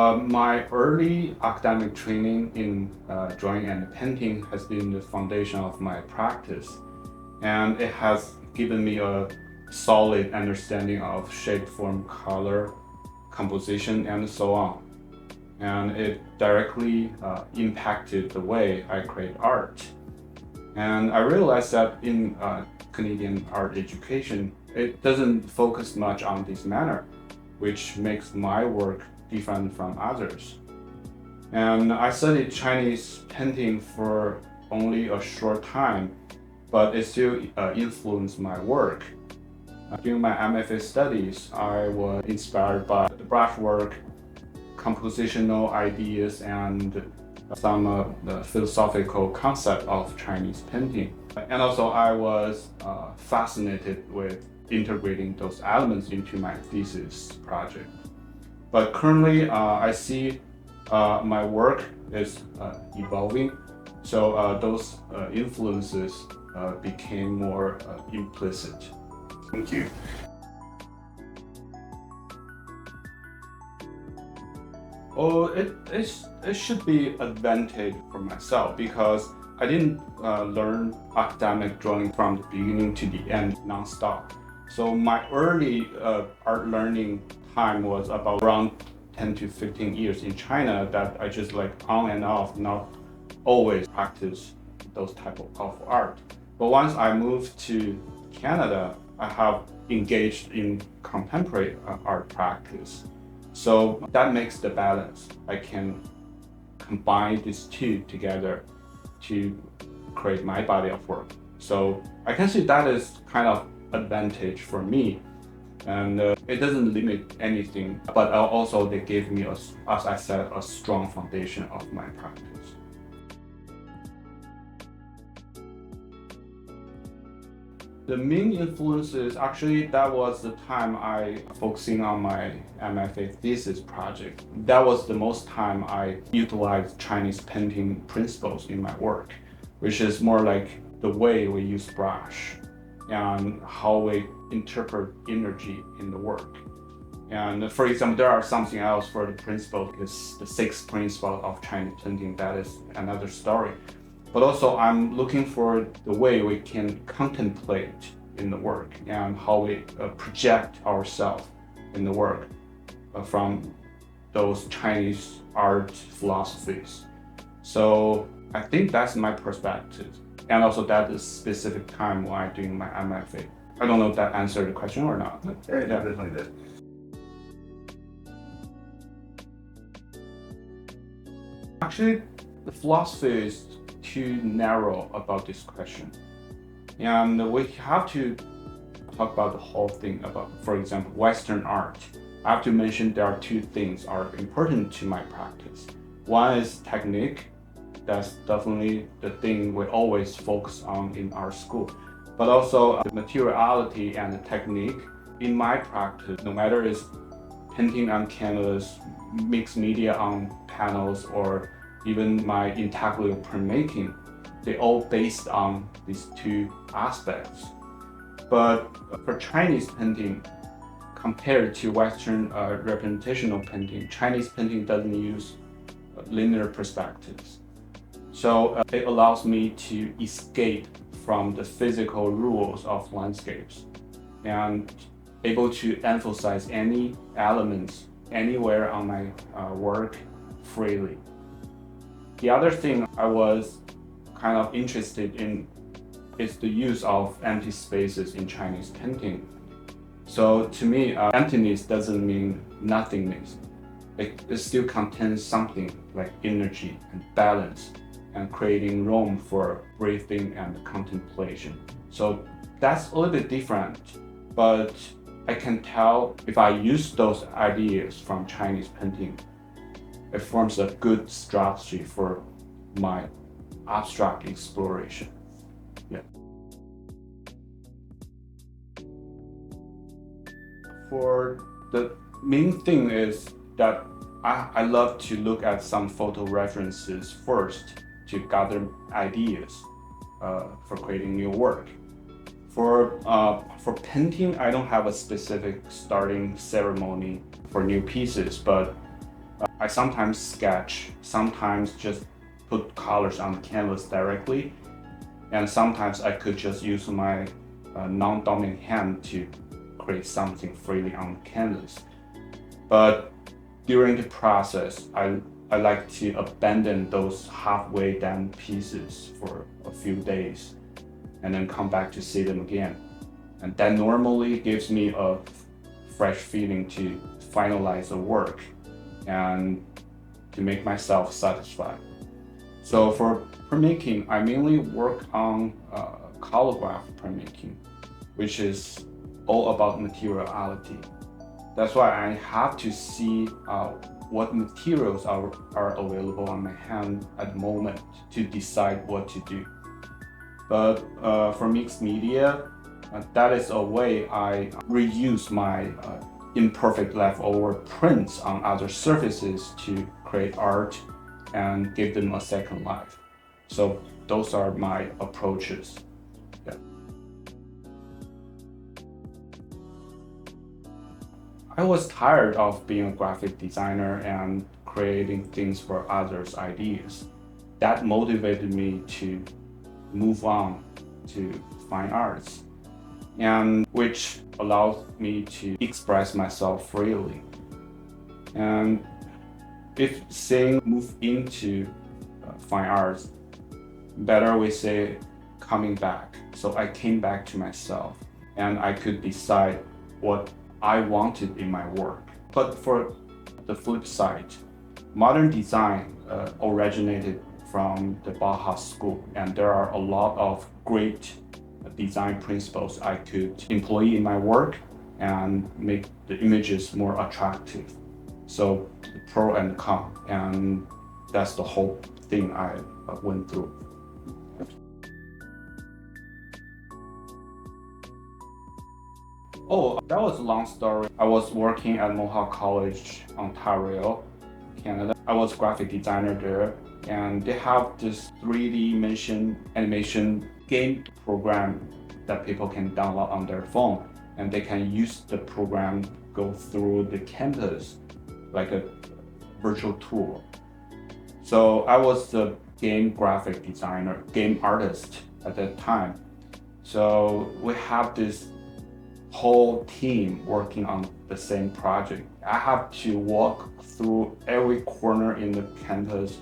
My early academic training in drawing and painting has been the foundation of my practice, and it has given me a solid understanding of shape, form, color, composition, and so on. And it directly impacted the way I create art. And I realized that in Canadian art education, it doesn't focus much on this manner, which makes my work different from others. And I studied Chinese painting for only a short time, but it still influenced my work. During my MFA studies, I was inspired by the brushwork, compositional ideas, and some the philosophical concept of Chinese painting. And also I was fascinated with integrating those elements into my thesis project. But currently I see my work is evolving, so those influences became more implicit. Thank you. Oh, it should be advantage for myself because I didn't learn academic drawing from the beginning to the end non-stop. So my early art learning time was about around 10 to 15 years in China that I just like on and off, not always practice those type of art. But once I moved to Canada, I have engaged in contemporary art practice. So that makes the balance. I can combine these two together to create my body of work. So I can see that is kind of advantage for me. And it doesn't limit anything, but also they gave me, as I said, a strong foundation of my practice. The main influences, actually, that was the time I focusing on my MFA thesis project. That was the most time I utilized Chinese painting principles in my work, which is more like the way we use brush and how we interpret energy in the work. And for example, there are something else for the principle, is the sixth principle of Chinese painting. That is another story. But also I'm looking for the way we can contemplate in the work and how we project ourselves in the work from those Chinese art philosophies. So I think that's my perspective. And also that is specific time when I'm doing my MFA. I don't know if that answered the question or not. Yeah, definitely did. Actually, the philosophy is too narrow about this question. And we have to talk about the whole thing about, for example, Western art. I have to mention there are two things are important to my practice. One is technique. That's definitely the thing we always focus on in our school. But also materiality and the technique in my practice, no matter it's painting on canvas, mixed media on panels, or even my intaglio printmaking, they all based on these two aspects. But for Chinese painting, compared to Western representational painting, Chinese painting doesn't use linear perspectives. So it allows me to escape from the physical rules of landscapes and able to emphasize any elements anywhere on my work freely. The other thing I was kind of interested in is the use of empty spaces in Chinese painting. So to me, emptiness doesn't mean nothingness. It still contains something like energy and balance and creating room for breathing and contemplation. So that's a little bit different, but I can tell if I use those ideas from Chinese painting, it forms a good strategy for my abstract exploration. Yeah. For the main thing is that I love to look at some photo references first to gather ideas for creating new work. For painting, I don't have a specific starting ceremony for new pieces, but I sometimes sketch, sometimes just put colors on the canvas directly, and sometimes I could just use my non-dominant hand to create something freely on the canvas. But during the process, I like to abandon those halfway done pieces for a few days and then come back to see them again. And that normally gives me a fresh feeling to finalize the work and to make myself satisfied. So for printmaking, I mainly work on colorgraph printmaking, which is all about materiality. That's why I have to see what materials are available on my hand at the moment to decide what to do. But for mixed media, that is a way I reuse my imperfect leftover prints on other surfaces to create art and give them a second life. So those are my approaches. Yeah. I was tired of being a graphic designer and creating things for others' ideas. That motivated me to move on to fine arts, and which allows me to express myself freely. And if saying move into fine arts, better we say coming back. So I came back to myself and I could decide what I wanted in my work. But for the flip side, modern design originated from the Bauhaus school, and there are a lot of great design principles I could employ in my work and make the images more attractive. So the pro and con, and that's the whole thing I went through. Oh, that was a long story. I was working at Mohawk College, Ontario, Canada. I was a graphic designer there, and they have this 3D animation game program that people can download on their phone, and they can use the program go through the campus like a virtual tour. So I was the game graphic designer, game artist at that time. So we have this whole team working on the same project. I have to walk through every corner in the campus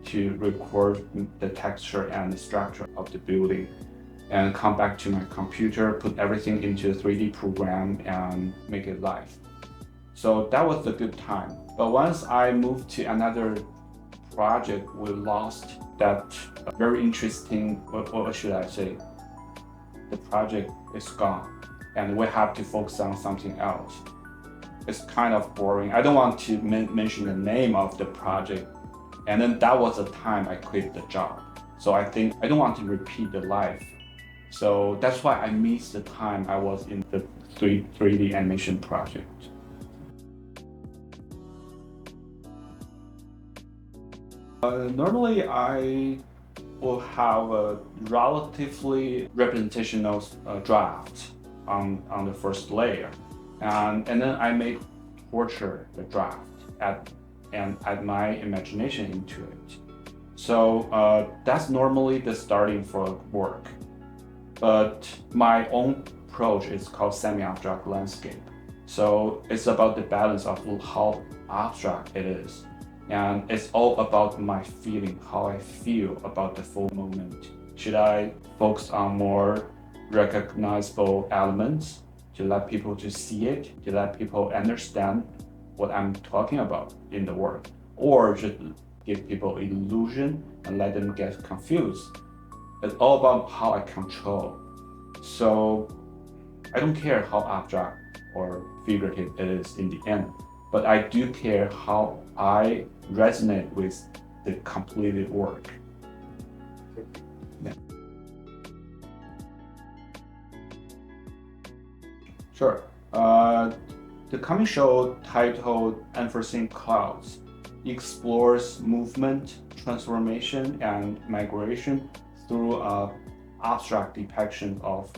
to record the texture and the structure of the building, and come back to my computer, put everything into a 3D program and make it live. So that was a good time. But once I moved to another project, we lost that very interesting, what should I say? The project is gone and we have to focus on something else. It's kind of boring. I don't want to mention the name of the project. And then that was the time I quit the job. So I think I don't want to repeat the life. So that's why I missed the time I was in the 3D animation project. Normally I will have a relatively representational draft on the first layer, and then I may torture the draft and add my imagination into it. So that's normally the starting for work. But my own approach is called semi-abstract landscape. So it's about the balance of how abstract it is. And it's all about my feeling, how I feel about the full moment. Should I focus on more recognizable elements to let people to see it, to let people understand what I'm talking about in the work, or just give people illusion and let them get confused? It's all about how I control. So I don't care how abstract or figurative it is in the end, but I do care how I resonate with the completed work. Yeah. Sure. The coming show, titled Unforeseen Clouds, explores movement, transformation, and migration through abstract depiction of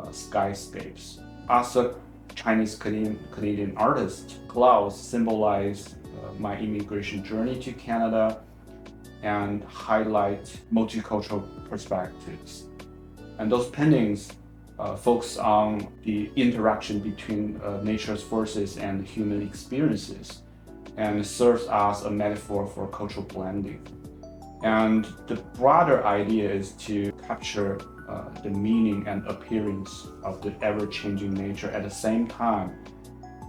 skyscapes. As a Chinese Canadian artist, clouds symbolize my immigration journey to Canada and highlight multicultural perspectives. And those paintings focus on the interaction between nature's forces and human experiences, and serves as a metaphor for cultural blending. And the broader idea is to capture the meaning and appearance of the ever-changing nature at the same time.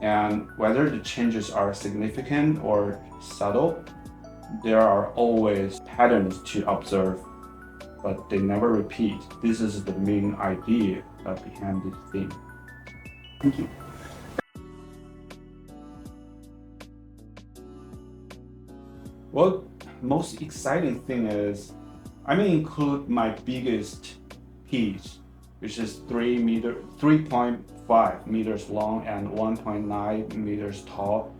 And whether the changes are significant or subtle, there are always patterns to observe, but they never repeat. This is the main idea behind this theme. Thank you. Well, most exciting thing is I may include my biggest piece, which is 3.5 meters long and 1.9 meters tall,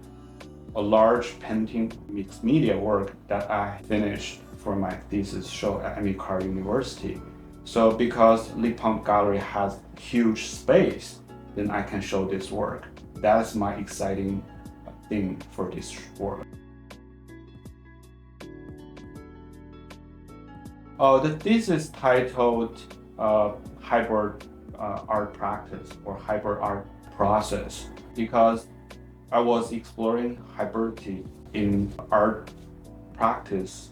a large painting mixed media work that I finished for my thesis show at Unforeseen University. So because Lipont Gallery has huge space, then I can show this work. That's my exciting thing for this work. The thesis titled Hybrid Art Practice or Hybrid Art Process, because I was exploring hybridity in art practice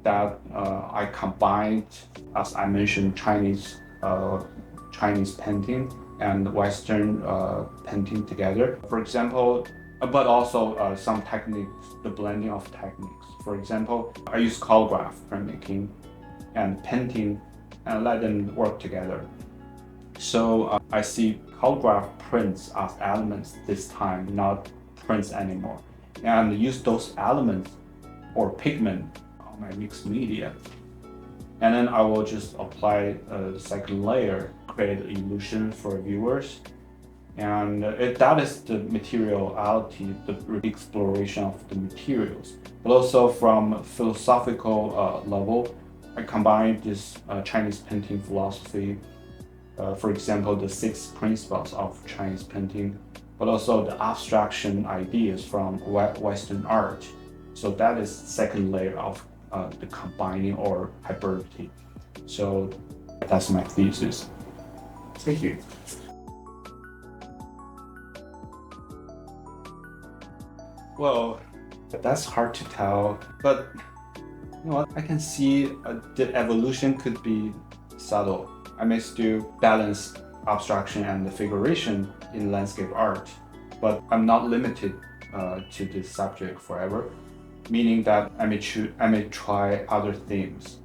that I combined, as I mentioned, Chinese painting and Western painting together. For example, but also some techniques, the blending of techniques. For example, I use calligraph printmaking and painting and let them work together. So I see calligraph prints as elements this time, not prints anymore, and use those elements or pigment on my mixed media. And then I will just apply the second layer, create an illusion for viewers. And that is the materiality, the exploration of the materials. But also from philosophical level, I combine this Chinese painting philosophy, for example, the 6 principles of Chinese painting, but also the abstraction ideas from Western art. So that is second layer of the combining or hybridity. So that's my thesis. Thank you. Well, that's hard to tell, but you know what? I can see the evolution could be subtle. I may still balance abstraction and the figuration in landscape art, but I'm not limited to this subject forever, meaning that I may try other themes.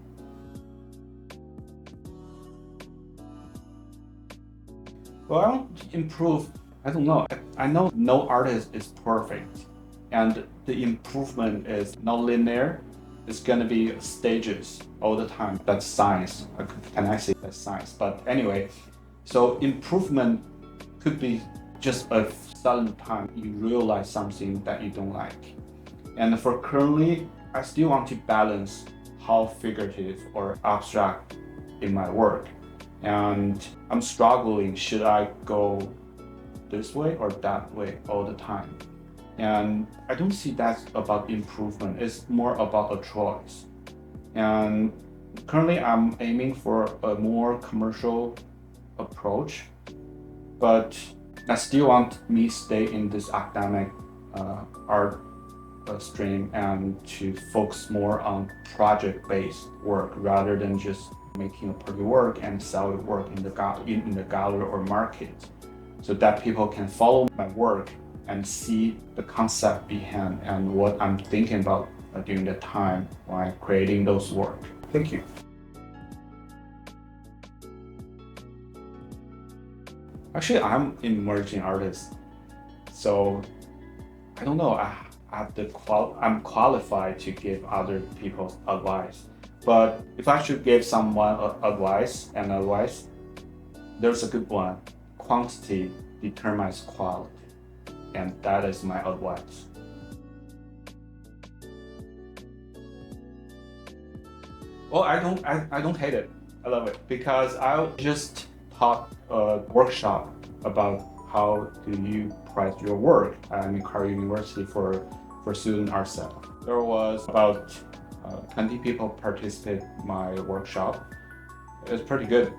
Well, I want to improve. I don't know. I know no artist is perfect, and the improvement is not linear. It's gonna be stages all the time. That's science. Can I say that's science? But anyway, so improvement could be just a sudden time you realize something that you don't like. And for currently, I still want to balance how figurative or abstract in my work. And I'm struggling, should I go this way or that way all the time? And I don't see that about improvement. It's more about a choice. And currently I'm aiming for a more commercial approach, but I still want me stay in this academic art stream and to focus more on project-based work rather than just making a pretty work and sell it work in the gallery or market, so that people can follow my work and see the concept behind and what I'm thinking about during the time while creating those work. Thank you. Actually, I'm an emerging artist, so I don't know. I'm qualified to give other people advice. But if I should give someone advice, there's a good one. Quantity determines quality. And that is my advice. Well, I don't hate it. I love it because I just taught a workshop about how do you price your work at Kai University for for student art setup. There was about 20 people participate in my workshop. It's pretty good.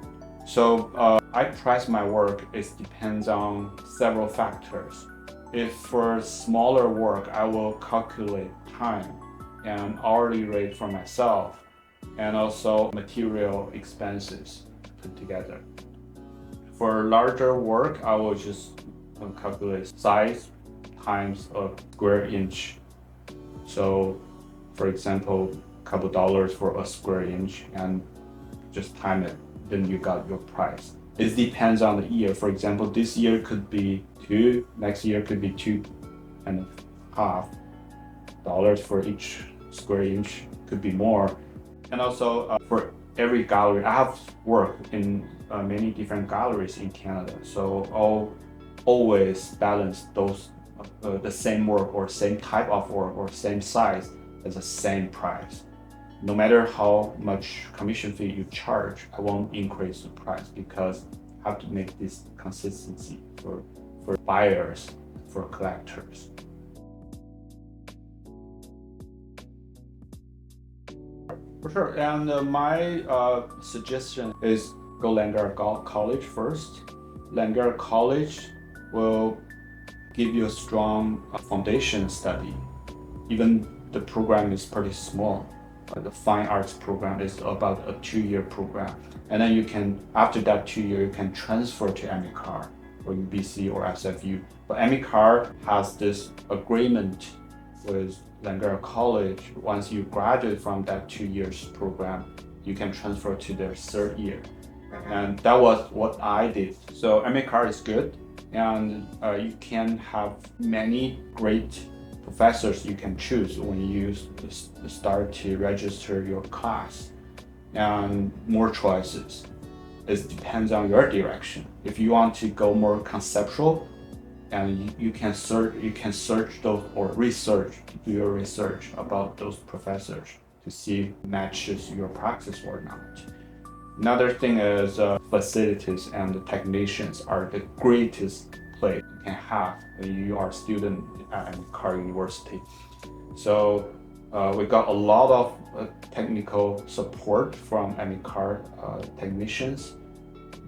So I price my work. It depends on several factors. If for smaller work, I will calculate time and hourly rate for myself, and also material expenses put together. For larger work, I will just calculate size times a square inch. So, for example, a couple dollars for a square inch and just time it, then you got your price. It depends on the year. For example, this year could be $2, next year could be $2.50 for each square inch, could be more. And also for every gallery, I have worked in many different galleries in Canada, so I'll always balance those the same work or same type of work or same size as the same price. No matter how much commission fee you charge, I won't increase the price because I have to make this consistency for buyers, for collectors. For sure, and my suggestion is go Langara College first. Langara College will give you a strong foundation study. Even the program is pretty small. The fine arts program is about a 2-year program. And then you can, after that 2 year, you can transfer to MCAR or UBC or SFU. But MCAR has this agreement with Langara College. Once you graduate from that 2 years program, you can transfer to their 3rd year. And that was what I did. So MCAR is good, and you can have many great professors you can choose when you start to register your class, and more choices. It depends on your direction. If you want to go more conceptual, and you can search those or do your research about those professors to see if it matches your practice or not. Another thing is facilities and the technicians are the greatest play you can have when you are a student at Kai University. So we got a lot of technical support from MCAR technicians,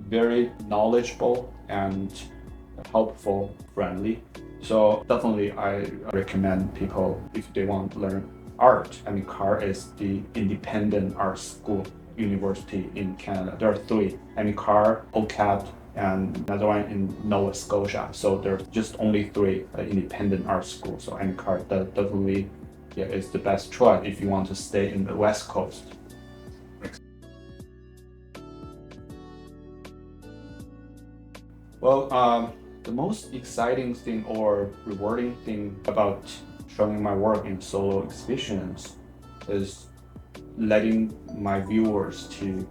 very knowledgeable and helpful, friendly. So definitely I recommend people, if they want to learn art, MCAR is the independent art school university in Canada. There are 3, MCAR, OCAD, and another one in Nova Scotia. So there are just only 3 independent art schools. So MCAR definitely is the best choice if you want to stay in the West Coast. Well, the most exciting thing or rewarding thing about showing my work in solo exhibitions is letting my viewers to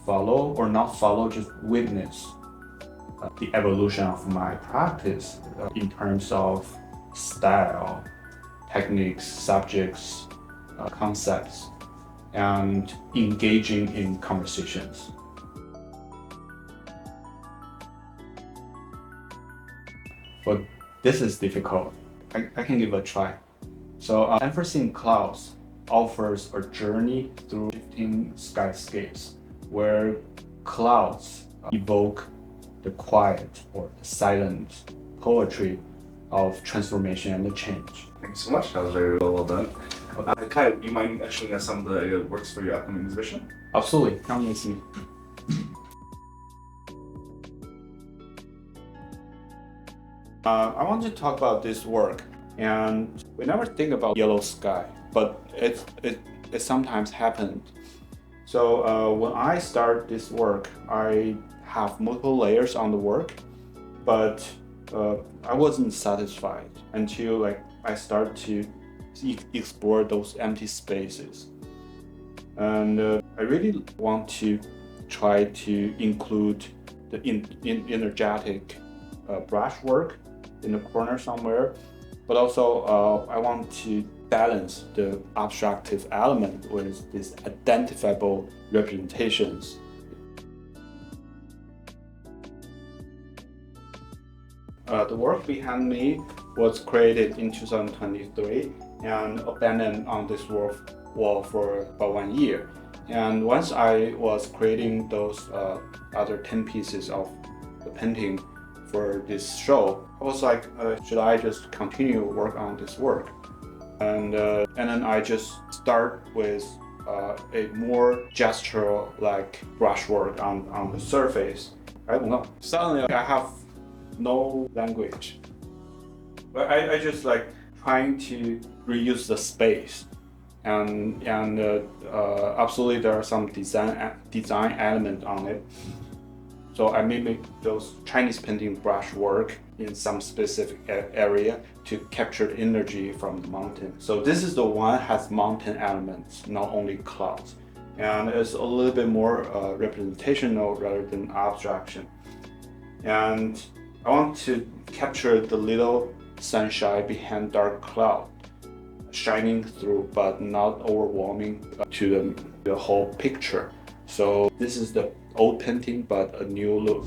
follow or not follow, just witness the evolution of my practice in terms of style, techniques, subjects, concepts, and engaging in conversations. But this is difficult. I can give it a try. So Unforeseen Clouds offers a journey through 15 skyscapes where clouds evoke the quiet or the silent poetry of transformation and the change. Thank you so much. That was very well done. Kai, do you mind showing us some of the works for your upcoming exhibition? Absolutely, come with me. I want to talk about this work, and we never think about yellow sky, but it sometimes happened. So when I start this work, I have multiple layers on the work, but I wasn't satisfied until I start to explore those empty spaces. And I really want to try to include the energetic brushwork in the corner somewhere, but also I want to balance the abstractive element with these identifiable representations. The work behind me was created in 2023 and abandoned on this wall for about 1 year. And once I was creating those other 10 pieces of the painting for this show, I was like, should I just continue work on this work? And then I just start with a more gestural like brushwork on the surface. I don't know. Suddenly I have no language. But I just like trying to reuse the space, and absolutely there are some design element on it. So I mimic those Chinese painting brushwork in some specific area to capture the energy from the mountain. So this is the one has mountain elements, not only clouds, and it's a little bit more representational rather than abstraction. And I want to capture the little sunshine behind dark cloud, shining through but not overwhelming to the whole picture. So this is the old painting but a new look.